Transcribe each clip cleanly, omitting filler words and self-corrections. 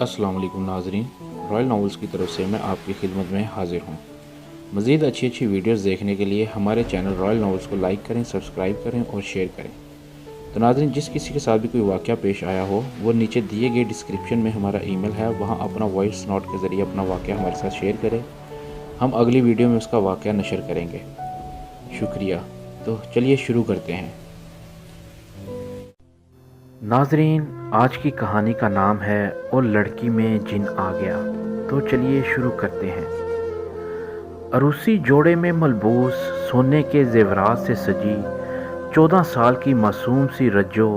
अस्सलाम वालेकुम नाज़रीन, रॉयल नॉवेल्स की तरफ से मैं आपकी खिदमत में हाज़िर हूँ। मज़ीद अच्छी वीडियोस देखने के लिए हमारे चैनल रॉयल नॉवेल्स को लाइक करें, सब्सक्राइब करें और शेयर करें। तो नाज़रीन, जिस किसी के साथ भी कोई वाक़या पेश आया हो वो नीचे दिए गए डिस्क्रिप्शन में हमारा ईमेल है, वहाँ अपना वॉइस नोट के ज़रिए अपना वाक़या हमारे साथ शेयर करें। हम अगली वीडियो में उसका वाक़या नशर करेंगे। शुक्रिया। तो चलिए शुरू करते हैं। नाज़रीन, आज की कहानी का नाम है और लड़की में जिन आ गया। तो चलिए शुरू करते हैं। अरूसी जोड़े में मलबूस सोने के जेवरात से सजी 14 साल की मासूम सी रज्जो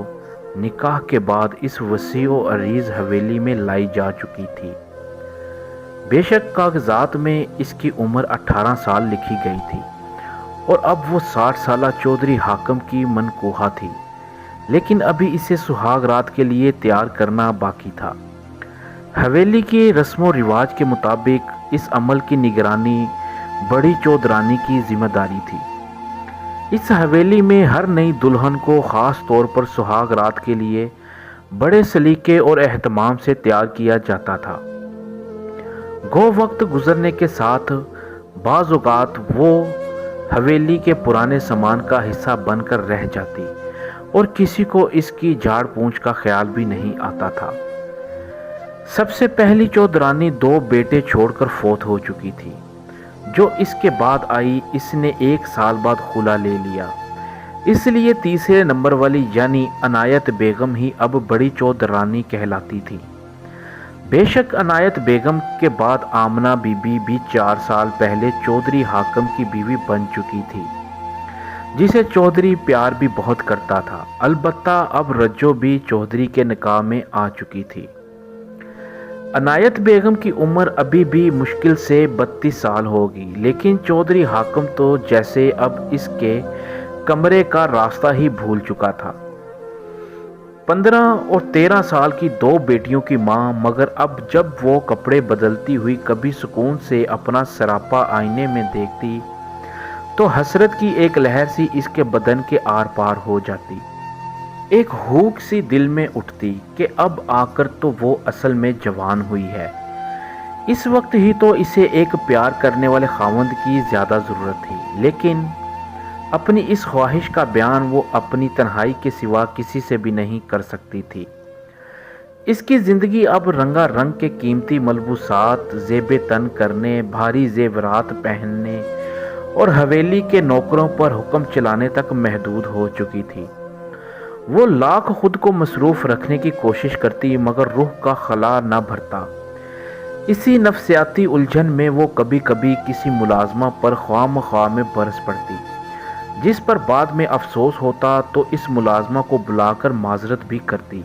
निकाह के बाद इस वसी और अरीज हवेली में लाई जा चुकी थी। बेशक कागजात में इसकी उम्र 18 साल लिखी गई थी और अब वो 60 साला चौधरी हाकम की मनकूहा थी, लेकिन अभी इसे सुहाग रात के लिए तैयार करना बाकी था। हवेली के रस्मों रिवाज के मुताबिक इस अमल की निगरानी बड़ी चौधरानी की जिम्मेदारी थी। इस हवेली में हर नई दुल्हन को ख़ास तौर पर सुहाग रात के लिए बड़े सलीके और एहतमाम से तैयार किया जाता था। गो वक्त गुजरने के साथ बाज़ औक़ात वो हवेली के पुराने सामान का हिस्सा बनकर रह जाती और किसी को इसकी झाड़ पूंछ का ख्याल भी नहीं आता था। सबसे पहली चौधरानी 2 बेटे छोड़कर फौत हो चुकी थी। जो इसके बाद आई, इसने 1 साल बाद खुला ले लिया, इसलिए तीसरे नंबर वाली यानी अनायत बेगम ही अब बड़ी चौधरानी कहलाती थी। बेशक अनायत बेगम के बाद आमना बीबी भी 4 साल पहले चौधरी हाकम की बीवी बन चुकी थी, जिसे चौधरी प्यार भी बहुत करता था। अलबत्ता अब रज्जो भी चौधरी के निकाह में आ चुकी थी। अनायत बेगम की उम्र अभी भी मुश्किल से 32 साल होगी, लेकिन चौधरी हाकम तो जैसे अब इसके कमरे का रास्ता ही भूल चुका था। 15 और 13 साल की 2 बेटियों की माँ, मगर अब जब वो कपड़े बदलती हुई कभी सुकून से अपना सरापा आईने में देखती तो हसरत की एक लहर सी इसके बदन के आर पार हो जाती। एक हुक सी दिल में उठती कि अब आकर तो वो असल में जवान हुई है। इस वक्त ही तो इसे एक प्यार करने वाले खावंद की ज़्यादा ज़रूरत थी, लेकिन अपनी इस ख्वाहिश का बयान वो अपनी तन्हाई के सिवा किसी से भी नहीं कर सकती थी। इसकी ज़िंदगी अब रंगा रंग के कीमती मलबूसात ज़ेबे तन करने, भारी ज़ेवरात पहनने और हवेली के नौकरों पर हुक्म चलाने तक महदूद हो चुकी थी। वो लाख खुद को मसरूफ़ रखने की कोशिश करती, मगर रूह का खला न भरता। इसी नफ्सियाती उलझन में वो कभी कभी किसी मुलाजमा पर ख्वाह में बरस पड़ती, जिस पर बाद में अफसोस होता तो इस मुलाजमा को बुलाकर माजरत भी करती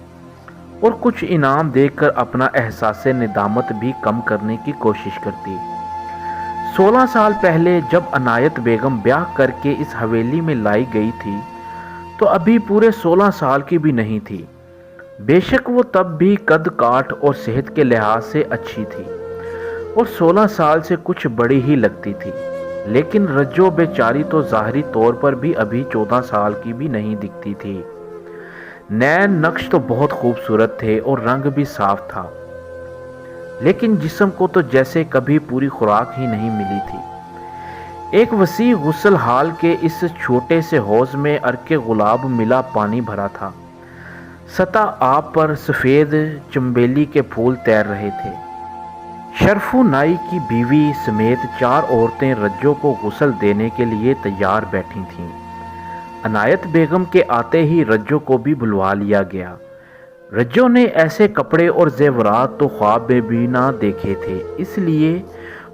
और कुछ इनाम देकर अपना एहसास निदामत भी कम करने की कोशिश करती। 16 साल पहले जब अनायत बेगम ब्याह करके इस हवेली में लाई गई थी तो अभी पूरे 16 साल की भी नहीं थी। बेशक वो तब भी कद काठ और सेहत के लिहाज से अच्छी थी और 16 साल से कुछ बड़ी ही लगती थी, लेकिन रज्जो बेचारी तो ज़ाहरी तौर पर भी अभी 14 साल की भी नहीं दिखती थी। नैन नक्श तो बहुत खूबसूरत थे और रंग भी साफ था, लेकिन जिस्म को तो जैसे कभी पूरी खुराक ही नहीं मिली थी। एक वसी गुस्ल हाल के इस छोटे से हौज में अर्के गुलाब मिला पानी भरा था। सतह आप पर सफ़ेद चंबेली के फूल तैर रहे थे। शरफू नाई की बीवी समेत 4 औरतें रज्जो को गुस्ल देने के लिए तैयार बैठी थीं। अनायत बेगम के आते ही रज्जो को भी बुलवा लिया गया। रज्जो ने ऐसे कपड़े और जेवरात तो ख्वाब में भी ना देखे थे, इसलिए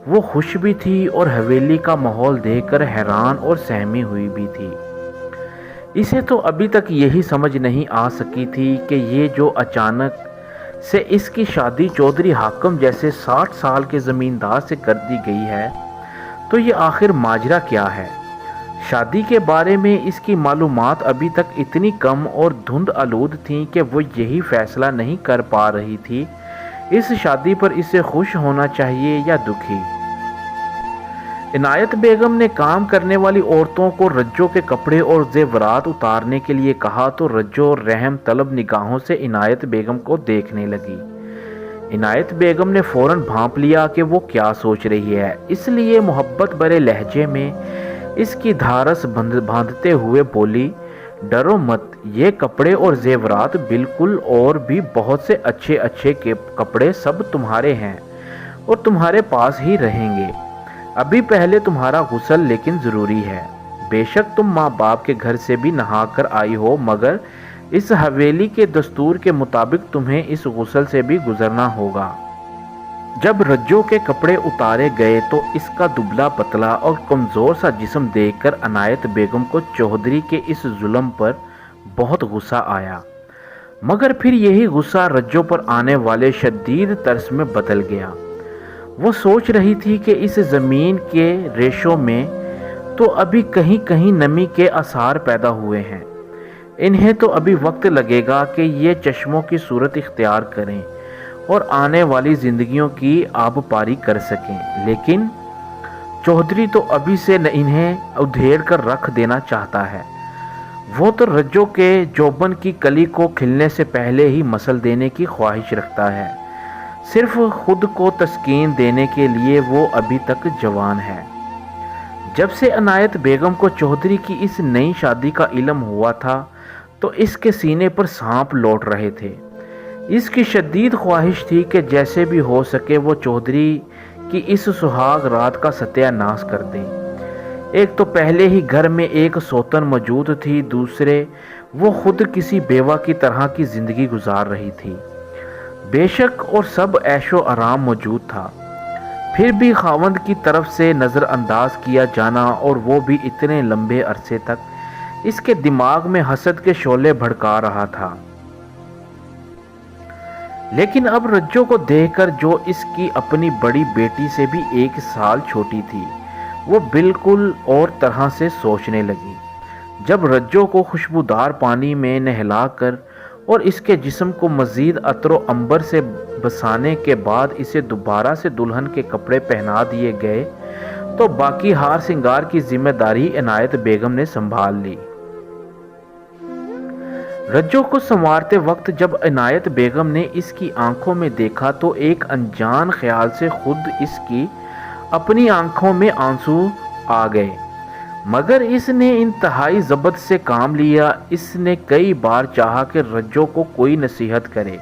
वो खुश भी थी और हवेली का माहौल देखकर हैरान और सहमी हुई भी थी। इसे तो अभी तक यही समझ नहीं आ सकी थी कि ये जो अचानक से इसकी शादी चौधरी हाकम जैसे 60 साल के ज़मींदार से कर दी गई है, तो ये आखिर माजरा क्या है। शादी के बारे में इसकी मालूमात अभी तक इतनी कम और धुंध आलूद थीं कि वो यही फैसला नहीं कर पा रही थी इस शादी पर इसे खुश होना चाहिए या दुखी। इनायत बेगम ने काम करने वाली औरतों को रज्जो के कपड़े और जेवरात उतारने के लिए कहा तो रज्जो रहम तलब निगाहों से इनायत बेगम को देखने लगी। इनायत बेगम ने फौरन भांप लिया कि वो क्या सोच रही है, इसलिए मोहब्बत भरे लहजे में इसकी धारस बांधते हुए बोली, डरो मत, ये कपड़े और जेवरात बिल्कुल और भी बहुत से अच्छे अच्छे के कपड़े सब तुम्हारे हैं और तुम्हारे पास ही रहेंगे। अभी पहले तुम्हारा गुस्ल लेकिन ज़रूरी है। बेशक तुम माँ बाप के घर से भी नहा कर आई हो, मगर इस हवेली के दस्तूर के मुताबिक तुम्हें इस गुस्ल से भी गुजरना होगा। जब रज्जो के कपड़े उतारे गए तो इसका दुबला पतला और कमज़ोर सा जिस्म देखकर इनायत बेगम को चौधरी के इस जुल्म पर बहुत गुस्सा आया, मगर फिर यही गुस्सा रज्जो पर आने वाले शदीद तरस में बदल गया। वो सोच रही थी कि इस ज़मीन के रेशों में तो अभी कहीं कहीं नमी के आसार पैदा हुए हैं। इन्हें तो अभी वक्त लगेगा कि ये चश्मों की सूरत इख्तियार करें और आने वाली ज़िंदगियों की आबपारी कर सकें, लेकिन चौधरी तो अभी से इन्हें उधेड़ कर रख देना चाहता है। वो तो रज्जो के जोबन की कली को खिलने से पहले ही मसल देने की ख्वाहिश रखता है। सिर्फ खुद को तस्कीन देने के लिए वो अभी तक जवान है। जब से इनायत बेगम को चौधरी की इस नई शादी का इल्म हुआ था तो इसके सीने पर सांप लौट रहे थे। इसकी शदीद ख्वाहिश थी कि जैसे भी हो सके वो चौधरी की इस सुहाग रात का सत्यानाश कर दें। एक तो पहले ही घर में एक सौतन मौजूद थी, दूसरे वो खुद किसी बेवा की तरह की ज़िंदगी गुजार रही थी। बेशक और सब ऐशो आराम मौजूद था, फिर भी खावंद की तरफ से नज़रअंदाज किया जाना और वो भी इतने लंबे अरसे तक इसके दिमाग में हसद के शोले भड़का रहा था। लेकिन अब रज्जो को देखकर, जो इसकी अपनी बड़ी बेटी से भी 1 साल छोटी थी, वो बिल्कुल और तरह से सोचने लगी। जब रज्जो को खुशबूदार पानी में नहलाकर और इसके जिस्म को मज़ीद अतरो अंबर से बसाने के बाद इसे दोबारा से दुल्हन के कपड़े पहना दिए गए तो बाकी हार सिंगार की जिम्मेदारी इनायत बेगम ने संभाल ली। रज्जो को संवारते वक्त जब इनायत बेगम ने इसकी आंखों में देखा तो एक अनजान ख्याल से खुद इसकी अपनी आंखों में आंसू आ गए, मगर इसने इंतहाई ज़ब्त से काम लिया। इसने कई बार चाहा कि रज्जो को कोई नसीहत करे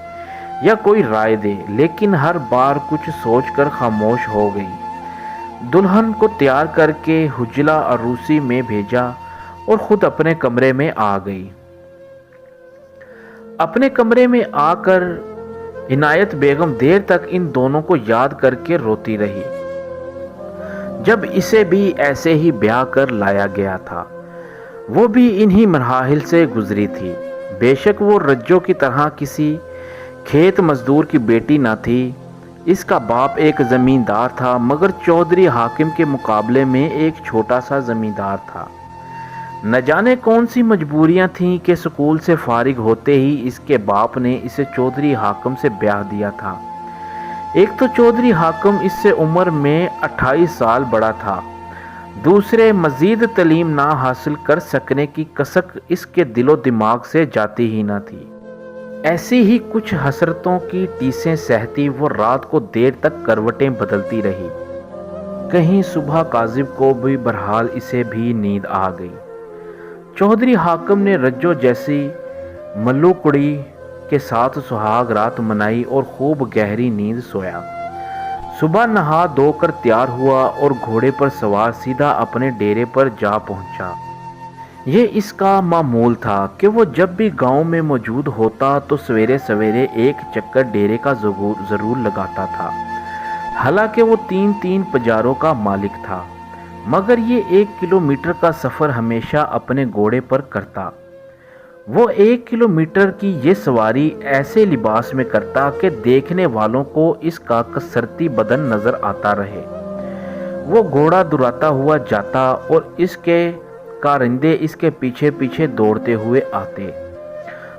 या कोई राय दे, लेकिन हर बार कुछ सोचकर खामोश हो गई। दुल्हन को तैयार करके हुजला अरूसी में भेजा और खुद अपने कमरे में आ गई। अपने कमरे में आकर इनायत बेगम देर तक इन दोनों को याद करके रोती रही। जब इसे भी ऐसे ही ब्याह कर लाया गया था, वो भी इन्हीं मराहिल से गुजरी थी। बेशक वो रज्जो की तरह किसी खेत मजदूर की बेटी ना थी। इसका बाप एक ज़मींदार था, मगर चौधरी हाकिम के मुकाबले में एक छोटा सा ज़मींदार था। न जाने कौन सी मजबूरियां थीं कि स्कूल से फारिग होते ही इसके बाप ने इसे चौधरी हाकिम से ब्याह दिया था। एक तो चौधरी हाकिम इससे उम्र में 28 साल बड़ा था, दूसरे मज़ीद तालीम ना हासिल कर सकने की कसक इसके दिलो दिमाग से जाती ही ना थी। ऐसी ही कुछ हसरतों की टीसें सहती वो रात को देर तक करवटें बदलती रही। कहीं सुबह काजिब को भी बहरहाल इसे भी नींद आ गई। चौधरी हाकिम ने रज्जो जैसी मल्लू कुड़ी के साथ सुहाग रात मनाई और खूब गहरी नींद सोया। सुबह नहा धोकर तैयार हुआ और घोड़े पर सवार सीधा अपने डेरे पर जा पहुंचा। ये इसका मामूल था कि वो जब भी गांव में मौजूद होता तो सवेरे सवेरे एक चक्कर डेरे का ज़रूर लगाता था। हालांकि वो 3-3 पजारों का मालिक था, मगर ये 1 किलोमीटर का सफ़र हमेशा अपने घोड़े पर करता। वो 1 किलोमीटर की ये सवारी ऐसे लिबास में करता कि देखने वालों को इसका कसरती बदन नज़र आता रहे। वो घोड़ा दुराता हुआ जाता और इसके कारिंदे इसके पीछे पीछे दौड़ते हुए आते।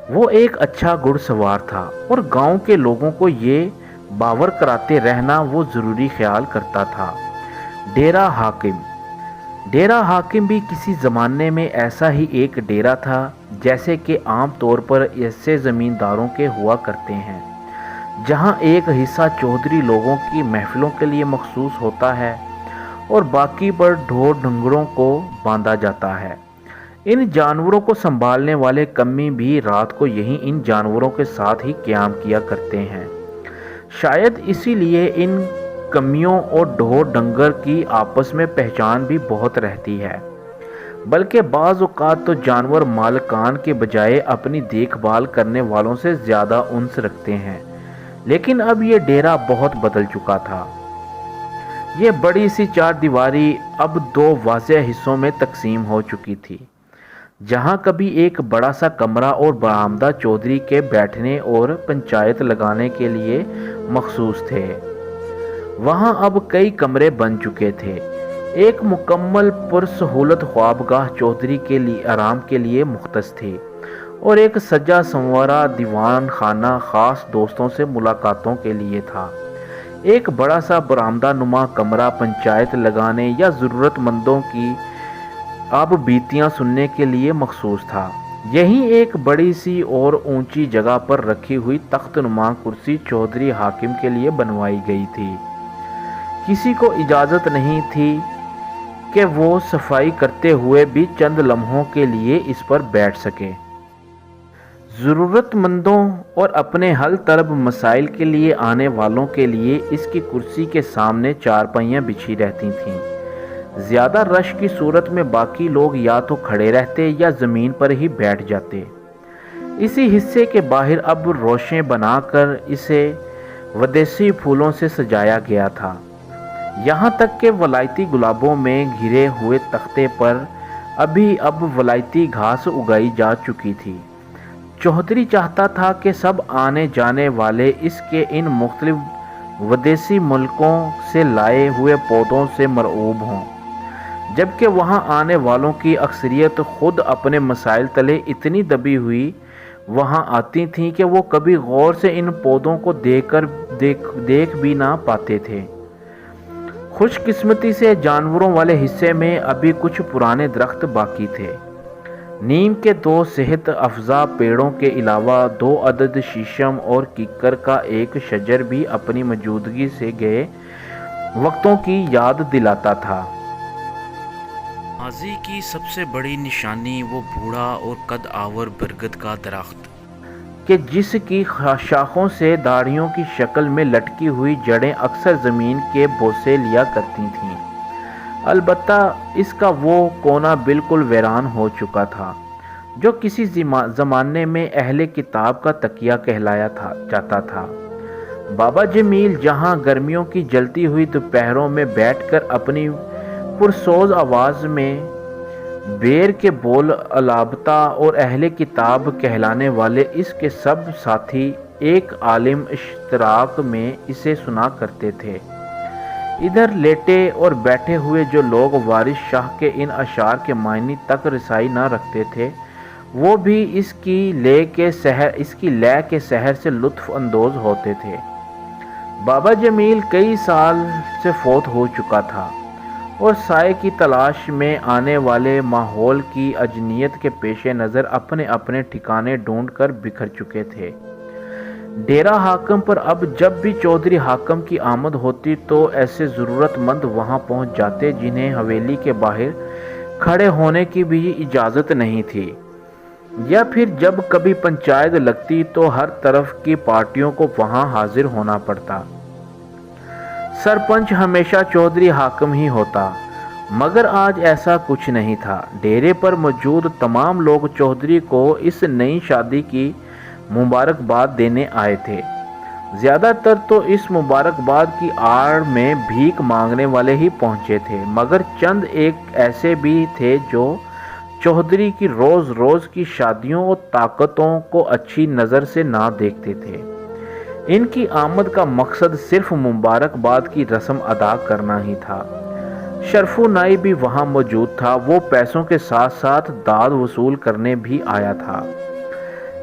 वो एक अच्छा घुड़सवार था और गांव के लोगों को ये बावर कराते रहना वो ज़रूरी ख्याल करता था। डेरा हाकिम भी किसी ज़माने में ऐसा ही एक डेरा था, जैसे कि आम तौर पर ऐसे ज़मींदारों के हुआ करते हैं। جہاں ایک حصہ چودھری لوگوں کی محفلوں کے لیے مخصوص ہوتا ہے اور باقی پر ڈھور ڈنگروں کو باندھا جاتا ہے۔ ان جانوروں کو سنبھالنے والے کمی بھی رات کو یہی ان جانوروں کے ساتھ ہی قیام کیا کرتے ہیں۔ شاید اسی لیے ان کمیوں اور ڈھور ڈنگر کی آپس میں پہچان بھی بہت رہتی ہے، بلکہ بعض اوقات تو جانور مالکان کے بجائے اپنی دیکھ بھال کرنے والوں سے زیادہ انس رکھتے ہیں۔ لیکن اب یہ ڈیرا بہت بدل چکا تھا۔ یہ بڑی سی چار دیواری اب دو واضح حصوں میں تقسیم ہو چکی تھی۔ جہاں کبھی ایک بڑا سا کمرہ اور برآمدہ چودھری کے بیٹھنے اور پنچایت لگانے کے لیے مخصوص تھے، وہاں اب کئی کمرے بن چکے تھے۔ ایک مکمل پرسہولت خوابگاہ چودھری کے لیے آرام کے لیے مختص تھی اور ایک سجا سنورا دیوان خانہ خاص دوستوں سے ملاقاتوں کے لیے تھا۔ ایک بڑا سا برآمدہ نما کمرہ پنچایت لگانے یا ضرورت مندوں کی اب بیتیاں سننے کے لیے مخصوص تھا۔ یہیں ایک بڑی سی اور اونچی جگہ پر رکھی ہوئی تخت نما کرسی چودھری حاکم کے لیے بنوائی گئی تھی۔ کسی کو اجازت نہیں تھی کہ وہ صفائی کرتے ہوئے بھی چند لمحوں کے لیے اس پر بیٹھ سکے۔ ضرورت مندوں اور اپنے حل طلب مسائل کے لیے آنے والوں کے لیے اس کی کرسی کے سامنے چارپائیاں بچھی رہتی تھیں۔ زیادہ رش کی صورت میں باقی لوگ یا تو کھڑے رہتے یا زمین پر ہی بیٹھ جاتے۔ اسی حصے کے باہر اب روشیں بنا کر اسے ودیسی پھولوں سے سجایا گیا تھا، یہاں تک کہ ولایتی گلابوں میں گھرے ہوئے تختے پر اب ولایتی گھاس اگائی جا چکی تھی۔ چودھری چاہتا تھا کہ سب آنے جانے والے اس کے ان مختلف ودیسی ملکوں سے لائے ہوئے پودوں سے مرعوب ہوں، جبکہ وہاں آنے والوں کی اکثریت خود اپنے مسائل تلے اتنی دبی ہوئی وہاں آتی تھیں کہ وہ کبھی غور سے ان پودوں کو دیکھ بھی نہ پاتے تھے۔ خوش قسمتی سے جانوروں والے حصے میں ابھی کچھ پرانے درخت باقی تھے۔ نیم کے 2 صحت افزا پیڑوں کے علاوہ 2 عدد شیشم اور کیکر کا ایک شجر بھی اپنی موجودگی سے گئے وقتوں کی یاد دلاتا تھا۔ ماضی کی سب سے بڑی نشانی وہ بوڑھا اور قد آور برگد کا درخت کہ جس کی شاخوں سے داڑھیوں کی شکل میں لٹکی ہوئی جڑیں اکثر زمین کے بوسے لیا کرتی تھیں۔ البتہ اس کا وہ کونا بالکل ویران ہو چکا تھا جو کسی زمانے میں اہل کتاب کا تکیہ کہلایا جاتا تھا۔ بابا جمیل جہاں گرمیوں کی جلتی ہوئی دوپہروں میں بیٹھ کر اپنی پرسوز آواز میں بیر کے بول الابتا اور اہل کتاب کہلانے والے اس کے سب ساتھی ایک عالم اشتراک میں اسے سنا کرتے تھے، ادھر لیٹے اور بیٹھے ہوئے جو لوگ وارث شاہ کے ان اشعار کے معنی تک رسائی نہ رکھتے تھے وہ بھی اس کی لے کے سحر سے لطف اندوز ہوتے تھے۔ بابا جمیل کئی سال سے فوت ہو چکا تھا اور سائے کی تلاش میں آنے والے ماحول کی اجنیت کے پیش نظر اپنے اپنے ٹھکانے ڈھونڈ کر بکھر چکے تھے۔ ڈیرہ حاکم پر اب جب بھی چودھری حاکم کی آمد ہوتی تو ایسے ضرورت مند وہاں پہنچ جاتے جنہیں حویلی کے باہر کھڑے ہونے کی بھی اجازت نہیں تھی، یا پھر جب کبھی پنچایت لگتی تو ہر طرف کی پارٹیوں کو وہاں حاضر ہونا پڑتا۔ سرپنچ ہمیشہ چودھری حاکم ہی ہوتا، مگر آج ایسا کچھ نہیں تھا۔ ڈیرے پر موجود تمام لوگ چودھری کو اس نئی شادی کی مبارکباد دینے آئے تھے۔ زیادہ تر تو اس مبارکباد کی آڑ میں بھیک مانگنے والے ہی پہنچے تھے، مگر چند ایک ایسے بھی تھے جو چودھری کی روز روز کی شادیوں اور طاقتوں کو اچھی نظر سے نہ دیکھتے تھے۔ ان کی آمد کا مقصد صرف مبارکباد کی رسم ادا کرنا ہی تھا۔ شرفو نائی بھی وہاں موجود تھا، وہ پیسوں کے ساتھ ساتھ داد وصول کرنے بھی آیا تھا۔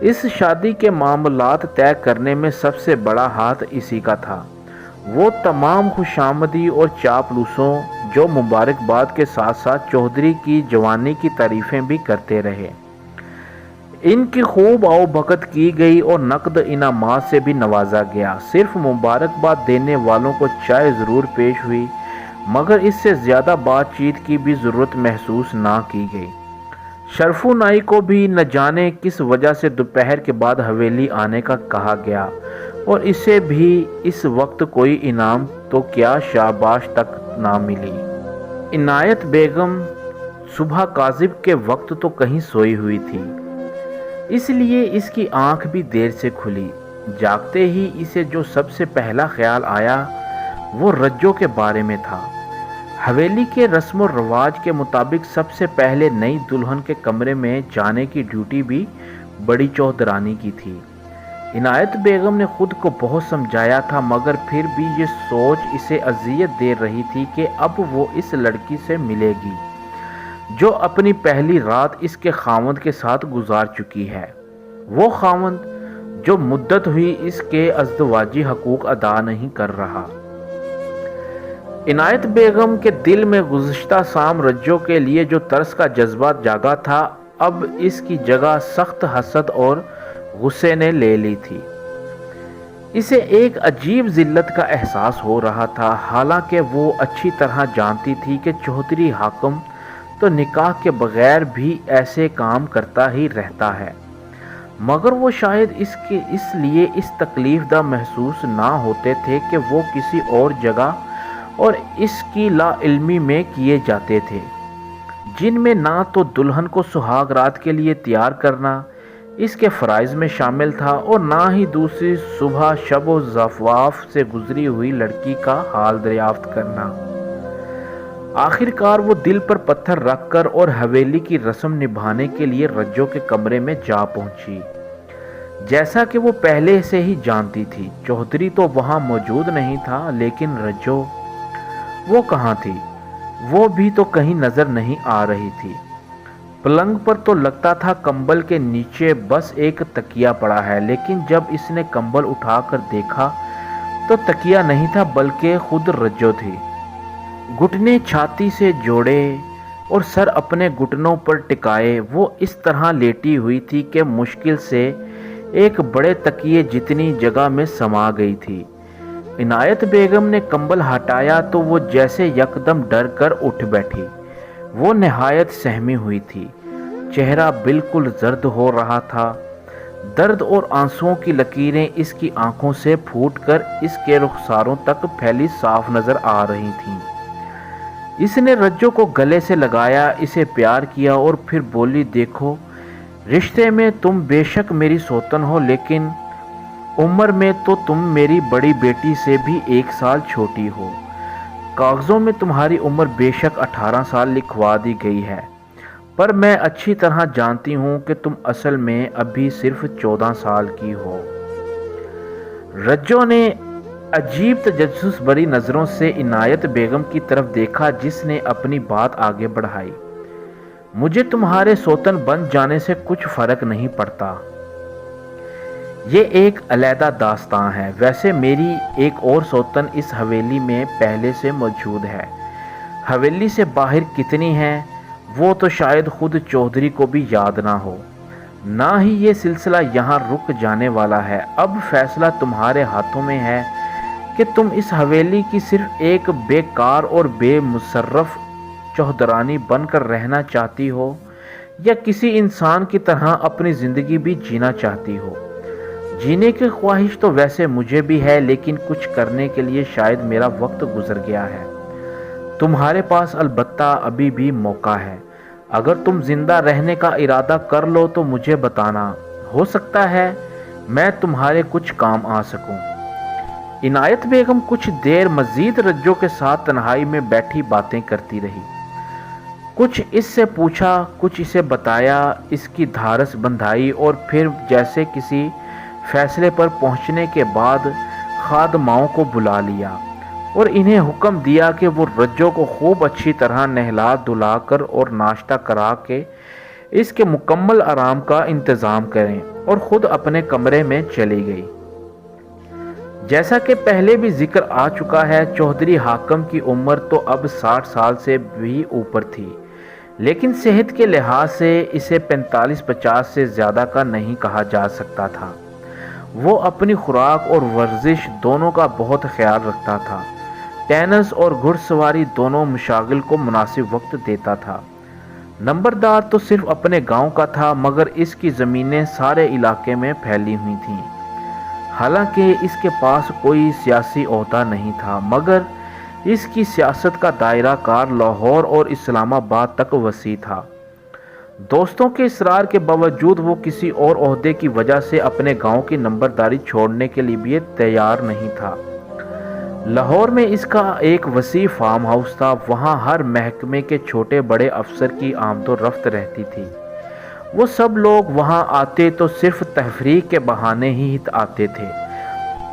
اس شادی کے معاملات طے کرنے میں سب سے بڑا ہاتھ اسی کا تھا۔ وہ تمام خوشامدی اور چاپلوسوں جو مبارکباد کے ساتھ ساتھ چودھری کی جوانی کی تعریفیں بھی کرتے رہے، इनकी खूब आओभगत की गई और नकद इनामात से भी नवाजा गया। सिर्फ मुबारकबाद देने वालों को चाय ज़रूर पेश हुई, मगर इससे ज़्यादा बातचीत की भी ज़रूरत महसूस ना की गई। शरफू नाई को भी न जाने किस वजह से दोपहर के बाद हवेली आने का कहा गया, और इसे भी इस वक्त कोई इनाम तो क्या शाबाश तक ना मिली। इनायत बेगम सुबह काजिब के वक्त तो कहीं सोई हुई थी, इसलिए इसकी आंख भी देर से खुली। जागते ही इसे जो सबसे पहला ख्याल आया वो रज्जो के बारे में था। हवेली के रस्म और रवाज के मुताबिक सबसे पहले नई दुल्हन के कमरे में जाने की ड्यूटी भी बड़ी चौधरानी की थी। इनायत बेगम ने खुद को बहुत समझाया था, मगर फिर भी ये सोच इसे अजियत दे रही थी कि अब वो इस लड़की से मिलेगी जो अपनी पहली रात इसके खावंद के साथ गुजार चुकी है। वो खावंद जो मुद्दत हुई इसके अज़दवाजी हकूक अदा नहीं कर रहा। इनायत बेगम के दिल में गुज़िश्ता शाम रज्जो के लिए जो तरस का जज्बा जागा था, अब इसकी जगह सख्त हसद और गुस्से ने ले ली थी। इसे एक अजीब जिल्लत का एहसास हो रहा था। हालांकि वो अच्छी तरह जानती थी कि चौधरी हाकिम तो निकाह के बगैर भी ऐसे काम करता ही रहता है, मगर वो शायद इसलिए इस तकलीफदा महसूस ना होते थे कि वो किसी और जगह और इसकी लाइल्मी में किए जाते थे, जिनमें ना तो दुल्हन को सुहाग रात के लिए तैयार करना इसके फ़राइज़ में शामिल था, और ना ही दूसरी सुबह शब व ज़फ़वाफ़ से गुजरी हुई लड़की का हाल दरियाफ्त करना। आखिरकार वो दिल पर पत्थर रखकर और हवेली की रस्म निभाने के लिए रज्जो के कमरे में जा पहुंची। जैसा कि वो पहले से ही जानती थी, चौधरी तो वहां मौजूद नहीं था, लेकिन रज्जो वो कहाँ थी? वो भी तो कहीं नजर नहीं आ रही थी। पलंग पर तो लगता था कंबल के नीचे बस एक तकिया पड़ा है, लेकिन जब इसने कंबल उठाकर देखा तो तकिया नहीं था बल्कि खुद रज्जो थी। घुटने छाती से जोड़े और सर अपने घुटनों पर टिकाए वो इस तरह लेटी हुई थी कि मुश्किल से एक बड़े तकिए जितनी जगह में समा गई थी। इनायत बेगम ने कंबल हटाया तो वो जैसे यकदम डर कर उठ बैठी। वो निहायत सहमी हुई थी, चेहरा बिल्कुल जर्द हो रहा था। दर्द और आंसुओं की लकीरें इसकी आंखों से फूटकर इसके रुखसारों तक फैली साफ नजर आ रही थीं। इसने रज्जो को गले से लगाया, इसे प्यार किया और फिर बोली, देखो, रिश्ते में तुम बेशक मेरी सौतन हो, लेकिन उम्र में तो तुम मेरी बड़ी बेटी से भी 1 साल छोटी हो। कागज़ों में तुम्हारी उम्र बेशक 18 साल लिखवा दी गई है, पर मैं अच्छी तरह जानती हूँ कि तुम असल में अभी सिर्फ 14 साल की हो। रज्जो ने अजीब तजस्सुस भरी नज़रों से इनायत बेगम की तरफ देखा, जिसने अपनी बात आगे बढ़ाई। मुझे तुम्हारे सौतन बन जाने से कुछ फ़र्क नहीं पड़ता, ये एक अलहदा दास्तां है। वैसे मेरी एक और सौतन इस हवेली में पहले से मौजूद है। हवेली से बाहर कितनी हैं वो तो शायद खुद चौधरी को भी याद ना हो। ना ही ये सिलसिला यहाँ रुक जाने वाला है। अब फैसला तुम्हारे हाथों में है कि तुम इस हवेली की सिर्फ एक बेकार और बेमुशर्रफ चौधरानी बनकर रहना चाहती हो, या किसी इंसान की तरह अपनी ज़िंदगी भी जीना चाहती हो। जीने की ख्वाहिश तो वैसे मुझे भी है, लेकिन कुछ करने के लिए शायद मेरा वक्त गुजर गया है। तुम्हारे पास अलबत्ता अभी भी मौका है। अगर तुम जिंदा रहने का इरादा कर लो तो मुझे बताना, हो सकता है मैं तुम्हारे कुछ काम आ सकूं। इनायत बेगम कुछ देर मजीद रज्जो के साथ तन्हाई में बैठी बातें करती रही। कुछ इससे पूछा, कुछ इसे बताया, इसकी धारस बंधाई, और फिर जैसे किसी फैसले पर पहुंचने के बाद खादमाओं को बुला लिया और इन्हें हुक्म दिया कि वो रज्जो को खूब अच्छी तरह नहला धुला कर और नाश्ता करा के इसके मुकम्मल आराम का इंतज़ाम करें, और ख़ुद अपने कमरे में चली गई। जैसा कि पहले भी जिक्र आ चुका है, चौधरी हाकिम की उम्र तो अब 60 साल से भी ऊपर थी, لیکن صحت کے لحاظ سے اسے 45-50 سے زیادہ کا نہیں کہا جا سکتا تھا۔ وہ اپنی خوراک اور ورزش دونوں کا بہت خیال رکھتا تھا۔ ٹینس اور گھڑ سواری دونوں مشاغل کو مناسب وقت دیتا تھا۔ نمبردار تو صرف اپنے گاؤں کا تھا، مگر اس کی زمینیں سارے علاقے میں پھیلی ہوئی تھیں۔ حالانکہ اس کے پاس کوئی سیاسی عہدہ نہیں تھا، مگر اس کی سیاست کا دائرہ کار لاہور اور اسلام آباد تک وسیع تھا۔ دوستوں کے اصرار کے باوجود وہ کسی اور عہدے کی وجہ سے اپنے گاؤں کی نمبرداری چھوڑنے کے لیے بھی تیار نہیں تھا۔ لاہور میں اس کا ایک وسیع فارم ہاؤس تھا، وہاں ہر محکمے کے چھوٹے بڑے افسر کی آمد و رفت رہتی تھی۔ وہ سب لوگ وہاں آتے تو صرف تفریح کے بہانے ہی آتے تھے،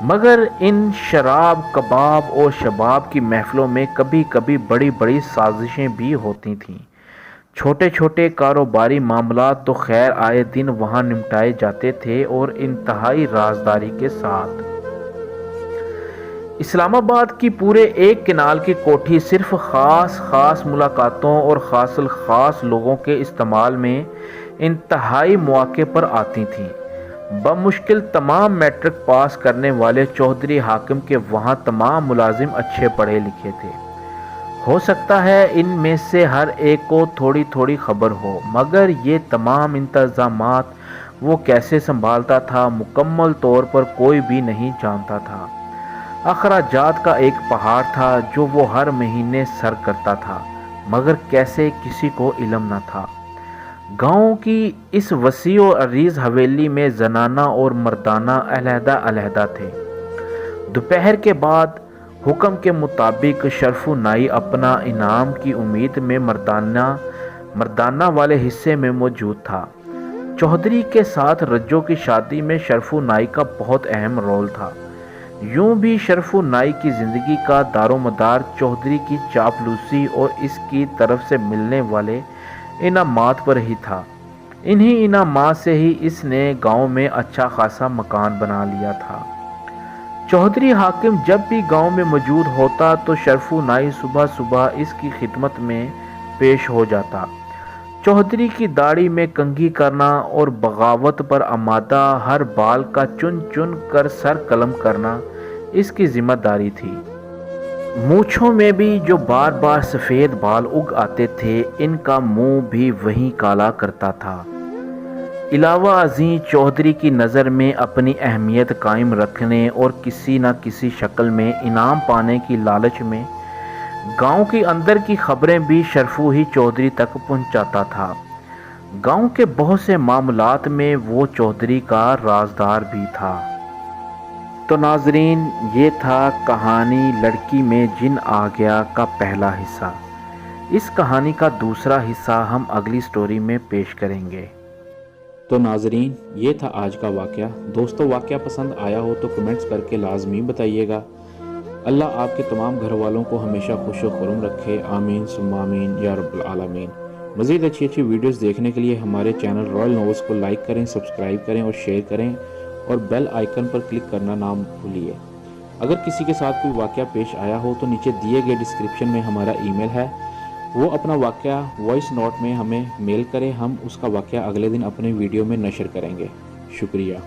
مگر ان شراب، کباب اور شباب کی محفلوں میں کبھی کبھی بڑی بڑی سازشیں بھی ہوتی تھیں۔ چھوٹے چھوٹے کاروباری معاملات تو خیر آئے دن وہاں نمٹائے جاتے تھے، اور انتہائی رازداری کے ساتھ۔ اسلام آباد کی پورے ایک کنال کی کوٹھی صرف خاص ملاقاتوں اور خاص الخاص لوگوں کے استعمال میں انتہائی مواقع پر آتی تھیں۔ بمشکل تمام میٹرک پاس کرنے والے چودھری حاکم کے وہاں تمام ملازم اچھے پڑھے لکھے تھے۔ ہو سکتا ہے ان میں سے ہر ایک کو تھوڑی تھوڑی خبر ہو، مگر یہ تمام انتظامات وہ کیسے سنبھالتا تھا، مکمل طور پر کوئی بھی نہیں جانتا تھا۔ اخراجات کا ایک پہاڑ تھا جو وہ ہر مہینے سر کرتا تھا، مگر کیسے کسی کو علم نہ تھا۔ گاؤں کی اس وسیع و عریض حویلی میں زنانہ اور مردانہ علیحدہ علیحدہ تھے۔ دوپہر کے بعد حکم کے مطابق شرفو نائی اپنا انعام کی امید میں مردانہ والے حصے میں موجود تھا۔ چودھری کے ساتھ رجو کی شادی میں شرفو نائی کا بہت اہم رول تھا۔ یوں بھی شرفو نائی کی زندگی کا دار و مدار چودھری کی چاپلوسی اور اس کی طرف سے ملنے والے انعامات پر ہی تھا۔ انہی انعامات سے ہی اس نے گاؤں میں اچھا خاصا مکان بنا لیا تھا۔ چودھری حاکم جب بھی گاؤں میں موجود ہوتا تو شرفو نائی صبح صبح اس کی خدمت میں پیش ہو جاتا۔ چودھری کی داڑھی میں کنگھی کرنا اور بغاوت پر آمادہ ہر بال کا چن چن کر سر قلم کرنا اس کی ذمہ داری تھی۔ مونچھوں میں بھی جو بار بار سفید بال اگ آتے تھے، ان کا منہ بھی وہی کالا کرتا تھا۔ علاوہ ازیں چودھری کی نظر میں اپنی اہمیت قائم رکھنے اور کسی نہ کسی شکل میں انعام پانے کی لالچ میں گاؤں کے اندر کی خبریں بھی شرفو ہی چودھری تک پہنچاتا تھا۔ گاؤں کے بہت سے معاملات میں وہ چودھری کا رازدار بھی تھا۔ تو ناظرین، یہ تھا کہانی لڑکی میں جن آ گیا کا پہلا حصہ۔ اس کہانی کا دوسرا حصہ ہم اگلی سٹوری میں پیش کریں گے۔ تو ناظرین، یہ تھا آج کا واقعہ۔ دوستو، واقعہ پسند آیا ہو تو کمنٹس کر کے لازمی بتائیے گا۔ اللہ آپ کے تمام گھر والوں کو ہمیشہ خوش و خرم رکھے، آمین ثم آمین یا رب العالمین۔ مزید اچھی ویڈیوز دیکھنے کے لیے ہمارے چینل رائل نوویز کو لائک کریں، سبسکرائب کریں اور شیئر کریں، اور بیل آئیکن پر کلک کرنا نہ بھولیے۔ اگر کسی کے ساتھ کوئی واقعہ پیش آیا ہو تو نیچے دیے گئے ڈسکرپشن میں ہمارا ای میل ہے، وہ اپنا واقعہ وائس نوٹ میں ہمیں میل کریں، ہم اس کا واقعہ اگلے دن اپنے ویڈیو میں نشر کریں گے۔ شکریہ۔